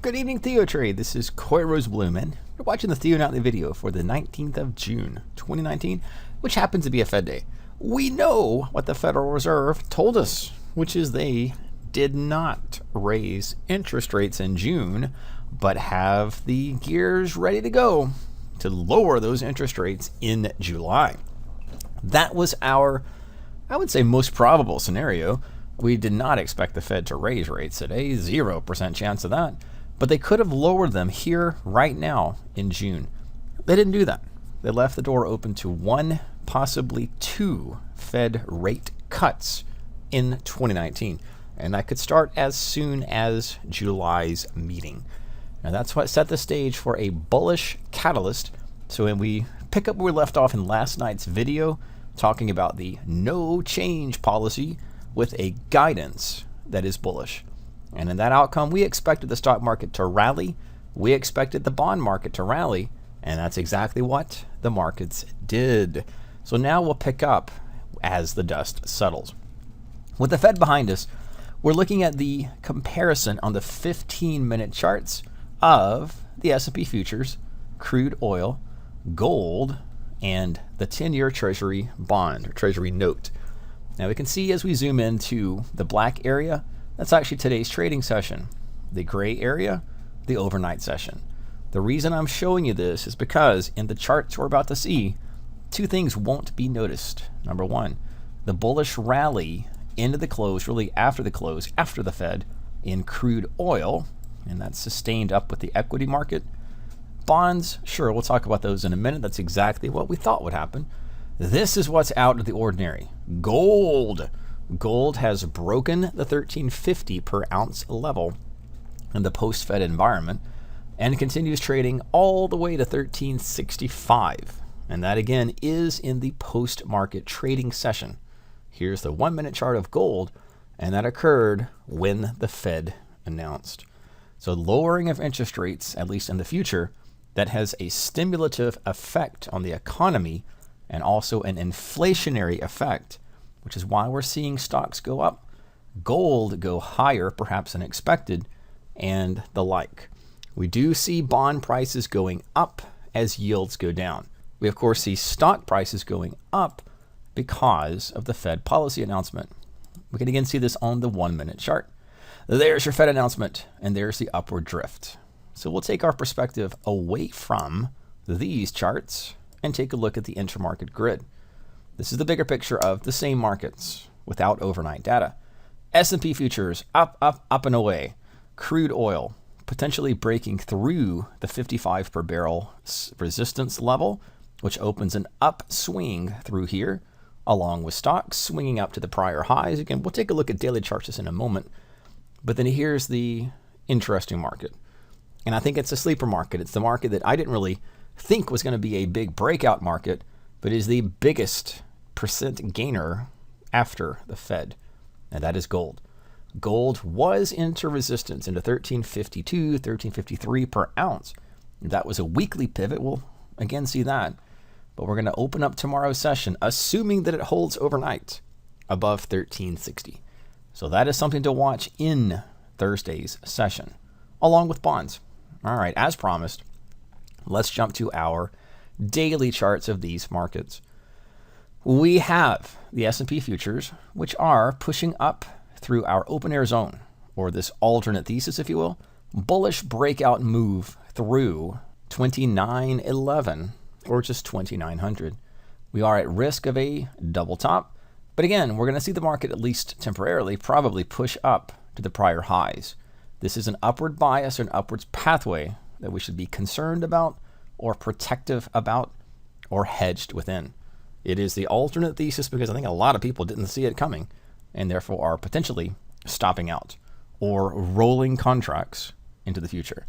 Good evening, TheoTrade. This is Coy Rosebloom, and you're watching the Theo Nightly video for the 19th of June, 2019, which happens to be a Fed day. We know what the Federal Reserve told us, which is they did not raise interest rates in June, but have the gears ready to go to lower those interest rates in July. That was our, I would say, most probable scenario. We did not expect the Fed to raise rates today, 0% chance of that. But they could have lowered them here right now in June. They didn't do that. They left the door open to one, possibly two Fed rate cuts in 2019. And that could start as soon as July's meeting. Now that's what set the stage for a bullish catalyst. So when we pick up where we left off in last night's video, talking about the no change policy with a guidance that is bullish. And in that outcome, we expected the stock market to rally. We expected the bond market to rally. And that's exactly what the markets did. So now we'll pick up as the dust settles. With the Fed behind us, we're looking at the comparison on the 15-minute charts of the S&P futures, crude oil, gold, and the 10-year Treasury bond or Treasury note. Now we can see as we zoom into the black area, that's actually today's trading session. The gray area, the overnight session. The reason I'm showing you this is because in the charts we're about to see, two things won't be noticed. Number one, the bullish rally into the close, really after the close, after the Fed, in crude oil, and that's sustained up with the equity market. Bonds, sure, we'll talk about those in a minute. That's exactly what we thought would happen. This is what's out of the ordinary. Gold. Gold has broken the 1350 per ounce level in the post-Fed environment and continues trading all the way to 1365. And that again is in the post-market trading session. Here's the 1-minute chart of gold, and that occurred when the Fed announced. So lowering of interest rates, at least in the future, that has a stimulative effect on the economy and also an inflationary effect, which is why we're seeing stocks go up, gold go higher perhaps than expected, and the like. We do see bond prices going up as yields go down. We of course see stock prices going up because of the Fed policy announcement. We can again see this on the 1-minute chart. There's your Fed announcement, and there's the upward drift. So we'll take our perspective away from these charts and take a look at the intermarket grid. This is the bigger picture of the same markets without overnight data. S&P futures up, up, up and away. Crude oil potentially breaking through the 55 per barrel resistance level, which opens an upswing through here, along with stocks swinging up to the prior highs. Again, we'll take a look at daily charts in a moment. But then here's the interesting market. And I think it's a sleeper market. It's the market that I didn't really think was going to be a big breakout market, but is the biggest percent gainer after the Fed. And that is gold. Gold was into resistance into 1352, 1353 per ounce. That was a weekly pivot. We'll again see that. But we're going to open up tomorrow's session, assuming that it holds overnight above 1360. So that is something to watch in Thursday's session, along with bonds. All right, as promised, let's jump to our daily charts of these markets. We have the S&P futures, which are pushing up through our open air zone, or this alternate thesis, if you will, bullish breakout move through 2911, or just 2900. We are at risk of a double top, but again, we're going to see the market, at least temporarily, probably push up to the prior highs. This is an upward bias or an upwards pathway that we should be concerned about or protective about or hedged within. It is the alternate thesis because I think a lot of people didn't see it coming and therefore are potentially stopping out or rolling contracts into the future.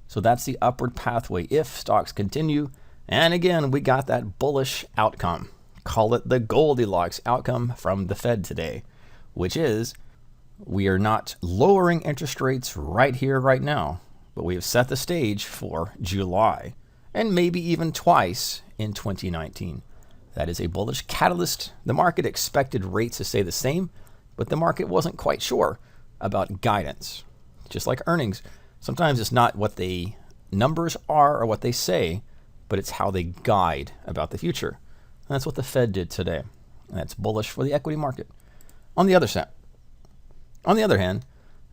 So that's the upward pathway if stocks continue. And again, we got that bullish outcome. Call it the Goldilocks outcome from the Fed today, which is we are not lowering interest rates right here, right now, but we have set the stage for July and maybe even twice in 2019. That is a bullish catalyst. The market expected rates to stay the same, but the market wasn't quite sure about guidance. Just like earnings, Sometimes it's not what the numbers are or what they say, but it's how they guide about the future. And that's what the Fed did today. And that's bullish for the equity market. On the other hand,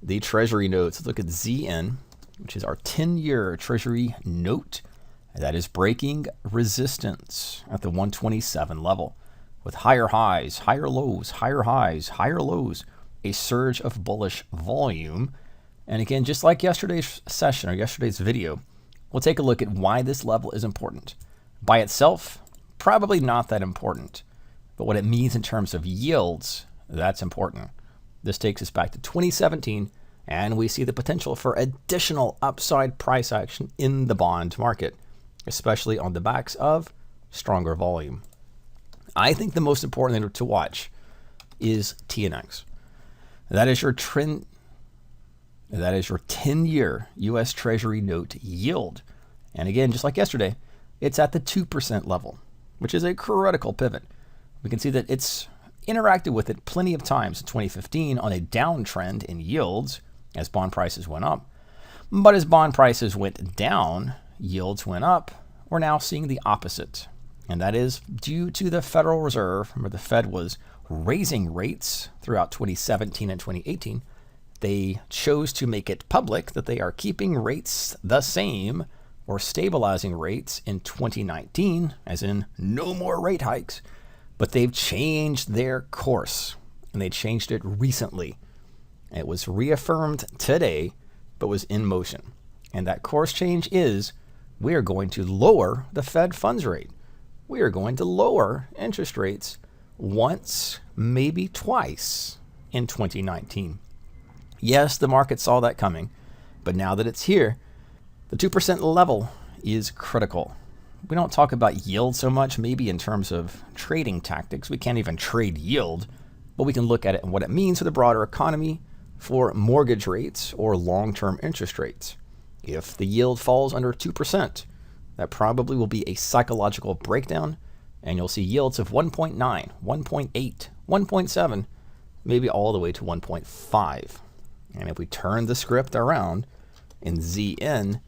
the Treasury notes. Let's look at ZN, which is our 10-year Treasury note. That is breaking resistance at the 127 level with higher highs, higher lows, higher highs, higher lows, a surge of bullish volume. And again, just like yesterday's session or yesterday's video, we'll take a look at why this level is important. By itself, probably not that important, but what it means in terms of yields, that's important. This takes us back to 2017, and we see the potential for additional upside price action in the bond market, especially on the backs of stronger volume. I think the most important thing to watch is TNX. That is your trend. That is your 10-year U.S. Treasury note yield. And again, just like yesterday, it's at the 2% level, which is a critical pivot. We can see that it's interacted with it plenty of times in 2015 on a downtrend in yields as bond prices went up. But as bond prices went down, yields went up. We're now seeing the opposite. And that is due to the Federal Reserve, where the Fed was raising rates throughout 2017 and 2018. They chose to make it public that they are keeping rates the same or stabilizing rates in 2019, as in no more rate hikes. But they've changed their course, and they changed it recently. It was reaffirmed today, but was in motion. And that course change is we are going to lower the Fed funds rate. We are going to lower interest rates once, maybe twice in 2019. Yes, the market saw that coming, but now that it's here, the 2% level is critical. We don't talk about yield so much, maybe in terms of trading tactics. We can't even trade yield, but we can look at it and what it means for the broader economy, for mortgage rates or long-term interest rates. If the yield falls under 2%, that probably will be a psychological breakdown, and you'll see yields of 1.9, 1.8, 1.7, maybe all the way to 1.5. And if we turn the script around in ZN,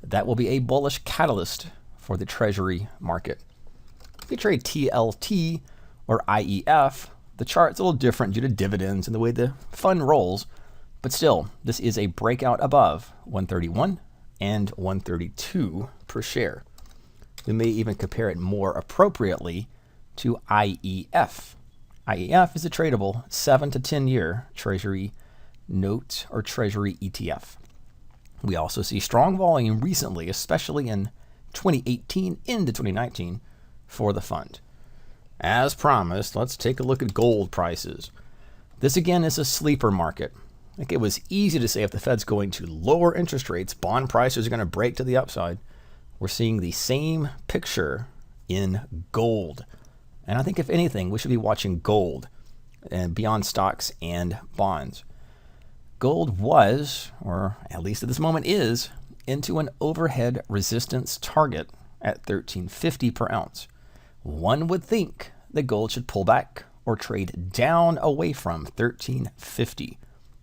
that will be a bullish catalyst for the Treasury market. If you trade TLT or IEF, the chart's a little different due to dividends and the way the fund rolls, but still, this is a breakout above 131 and 132 per share. We may even compare it more appropriately to IEF. IEF is a tradable 7 to 10 year Treasury note or Treasury ETF. We also see strong volume recently, especially in 2018 into 2019 for the fund. As promised, let's take a look at gold prices. This again is a sleeper market. I think it was easy to say if the Fed's going to lower interest rates, bond prices are going to break to the upside. We're seeing the same picture in gold. And I think if anything, we should be watching gold and beyond stocks and bonds. Gold was, or at least at this moment is, into an overhead resistance target at $13.50 per ounce. One would think that gold should pull back or trade down away from $13.50.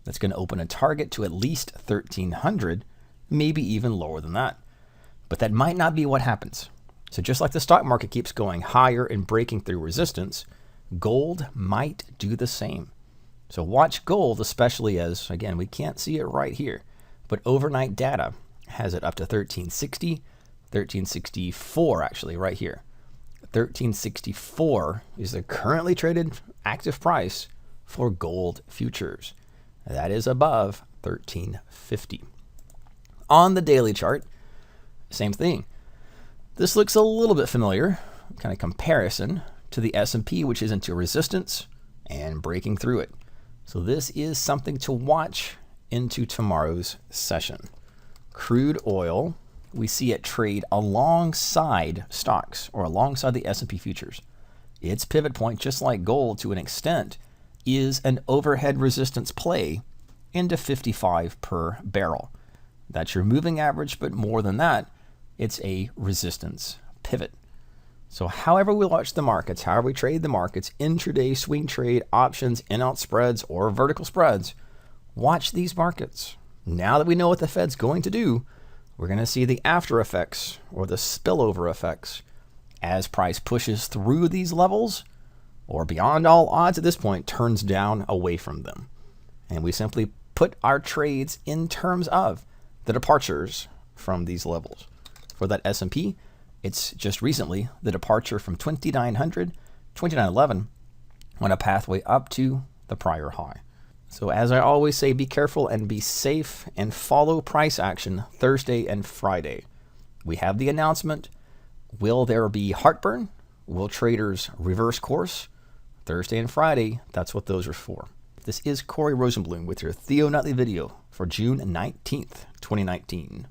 That's going to open a target to at least $1,300, maybe even lower than that. But that might not be what happens. So just like the stock market keeps going higher and breaking through resistance, gold might do the same. So watch gold, especially as, again, we can't see it right here, but overnight data has it up to 1360, 1364 actually right here. 1364 is the currently traded active price for gold futures. That is above 1350. On the daily chart, same thing. This looks a little bit familiar, kind of comparison to the S&P, which is into resistance and breaking through it. So this is something to watch into tomorrow's session. Crude oil, we see it trade alongside stocks or alongside the S&P futures. Its pivot point, just like gold to an extent, is an overhead resistance play into 55 per barrel. That's your moving average, but more than that, it's a resistance pivot. So however we watch the markets, however we trade the markets, intraday, swing trade, options, in-out spreads, or vertical spreads, watch these markets. Now that we know what the Fed's going to do, we're going to see the after effects or the spillover effects as price pushes through these levels or beyond all odds at this point turns down away from them. And we simply put our trades in terms of the departures from these levels. For that S&P, it's just recently the departure from 2900, 2911 on a pathway up to the prior high. So as I always say, be careful and be safe and follow price action Thursday and Friday. We have the announcement. Will there be heartburn? Will traders reverse course? Thursday and Friday, that's what those are for. This is Corey Rosenblum with your Theo Nightly video for June 19th, 2019.